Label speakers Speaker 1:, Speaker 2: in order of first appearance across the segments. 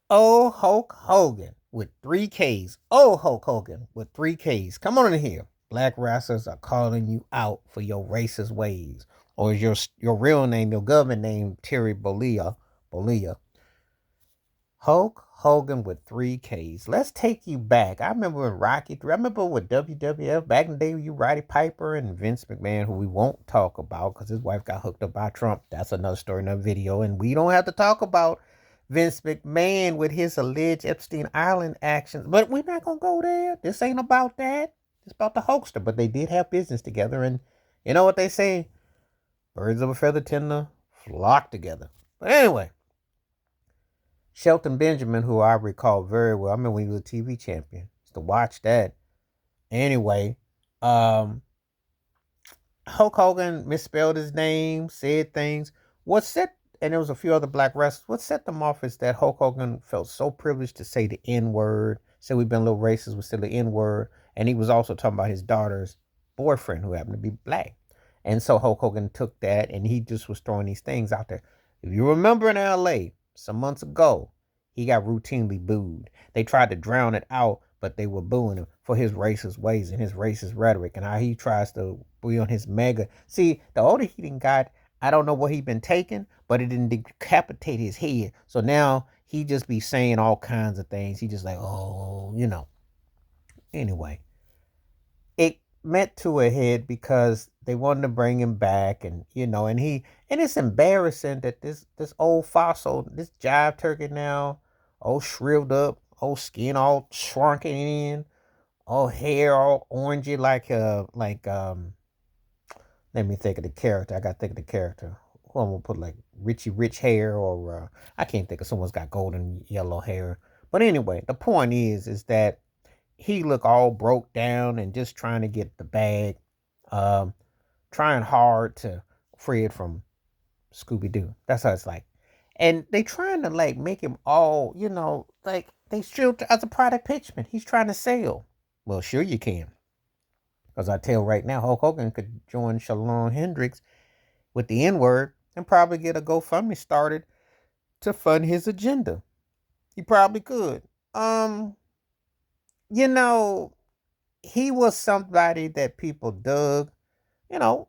Speaker 1: Oh, Hulk Hogan with 3 Ks. Oh, Hulk Hogan with 3 Ks. Come on in here. Black wrestlers are calling you out for your racist ways. Or is your real name, your government name, Terry Bollea? Bollea. Hulk Hogan with 3 Ks. Let's take you back. I remember when Rocky 3. I remember with WWF back in the day with you, Roddy Piper and Vince McMahon, who we won't talk about because his wife got hooked up by Trump. That's another story, another video. And we don't have to talk about Vince McMahon with his alleged Epstein Island actions. But we're not going to go there. This ain't about that. It's about the Hulkster. But they did have business together. And you know what they say? Birds of a feather tend to flock together. But anyway, Shelton Benjamin, who I recall very well. I remember when he was a TV champion. Used to watch that. Anyway, um, Hulk Hogan misspelled his name, said things. What set, and there was a few other black wrestlers. What set them off is that Hulk Hogan felt so privileged to say the N word. Said we've been a little racist, was still the N word, and he was also talking about his daughter's boyfriend who happened to be black. And so Hulk Hogan took that, and he just was throwing these things out there. If you remember in L.A. some months ago, he got routinely booed. They tried to drown it out, but they were booing him for his racist ways and his racist rhetoric and how he tries to be on his mega. See, the older he done got, I don't know what he been taking, but it didn't decapitate his head. So now he just be saying all kinds of things. He just like, oh, Anyway, it met to a head because they wanted to bring him back, and it's embarrassing that this old fossil, this jive turkey now, all shriveled up, old skin all shrunken in, all hair all orangey like let me think of the character. I gotta think of the character. Who I'm gonna put like Richie Rich hair or I can't think of someone's got golden yellow hair. But anyway, the point is that he looked all broke down and just trying to get the bag, um, trying hard to free it from Scooby Doo. That's how it's like. And they trying to like make him all, like they still as a product pitchman. He's trying to sell. Well, sure you can. Because I tell right now, Hulk Hogan could join Shalon Hendricks with the N word and probably get a GoFundMe started to fund his agenda. He probably could. Um, you know, he was somebody that people dug, you know,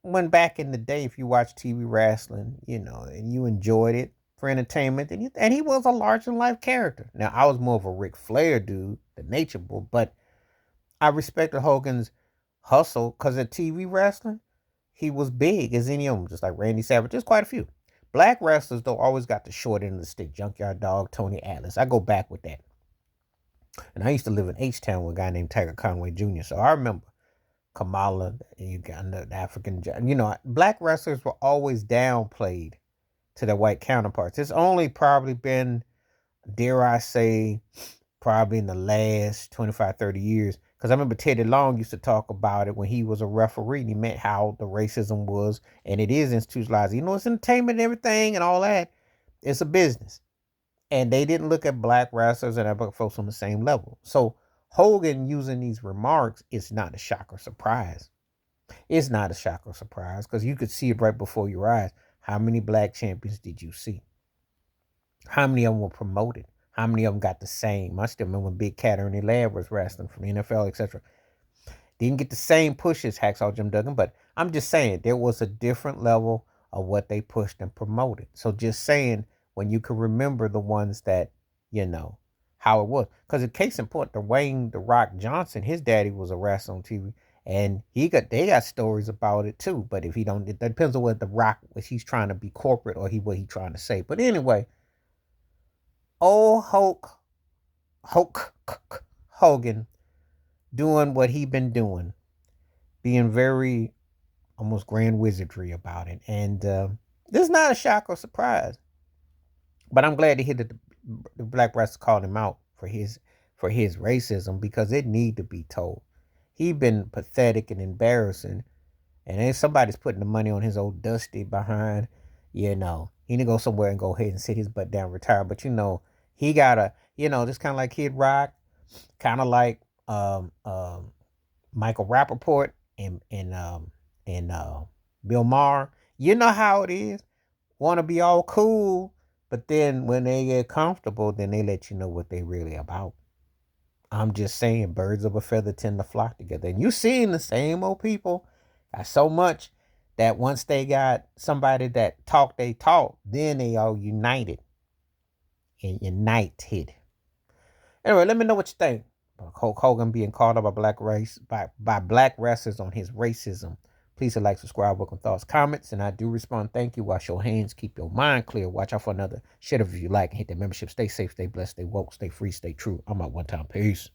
Speaker 1: when back in the day, if you watch TV wrestling, and you enjoyed it for entertainment, and he was a large than life character. Now, I was more of a Ric Flair dude, the Nature Boy, but I respected Hogan's hustle because at TV wrestling, he was big as any of them, just like Randy Savage. There's quite a few. Black wrestlers, though, always got the short end of the stick. Junkyard Dog, Tony Atlas. I go back with that. And I used to live in H-Town with a guy named Tiger Conway Jr., so I remember Kamala, Uganda, the African. Black wrestlers were always downplayed to their white counterparts. It's only probably been, dare I say, probably in the last 25, 30 years. Because I remember Teddy Long used to talk about it when he was a referee and he meant how the racism was. And it is institutionalized. It's entertainment and everything and all that. It's a business. And they didn't look at black wrestlers and other folks on the same level. So Hogan using these remarks is not a shock or surprise. It's not a shock or surprise because you could see it right before your eyes. How many black champions did you see? How many of them were promoted? How many of them got the same? I still remember when Big Cat Ernie Ladd was wrestling from the NFL, etc. Didn't get the same push as Hacksaw Jim Duggan, but I'm just saying there was a different level of what they pushed and promoted. So just saying when you can remember the ones that, how it was. Because in case in point, Dwayne The Rock Johnson, his daddy was a wrestler on TV. And they got stories about it too. But if he don't, it depends on what The Rock, if he's trying to be corporate or what he trying to say. But anyway, old Hulk Hogan doing what he been doing, being very almost grand wizardry about it. And this is not a shock or surprise. But I'm glad to hear that the black wrestler called him out for his racism because it need to be told. He been pathetic and embarrassing, and then somebody's putting the money on his old dusty behind. He need to go somewhere and go ahead and sit his butt down, retire. But he gotta, just kind of like Kid Rock, kind of like Michael Rappaport and Bill Maher. You know how it is. Want to be all cool, But then when they get comfortable, then they let you know what they really about. I'm just saying, birds of a feather tend to flock together. And you seeing the same old people got so much that once they got somebody that talk, they talk, then they all united and united. Anyway, let me know what you think. Hulk Hogan being called up by black wrestlers on his racism. Please like, subscribe, welcome thoughts, comments, and I do respond. Thank you. Wash your hands, keep your mind clear. Watch out for another shit if you like, and hit that membership. Stay safe, stay blessed, stay woke, stay free, stay true. I'm out one time. Peace.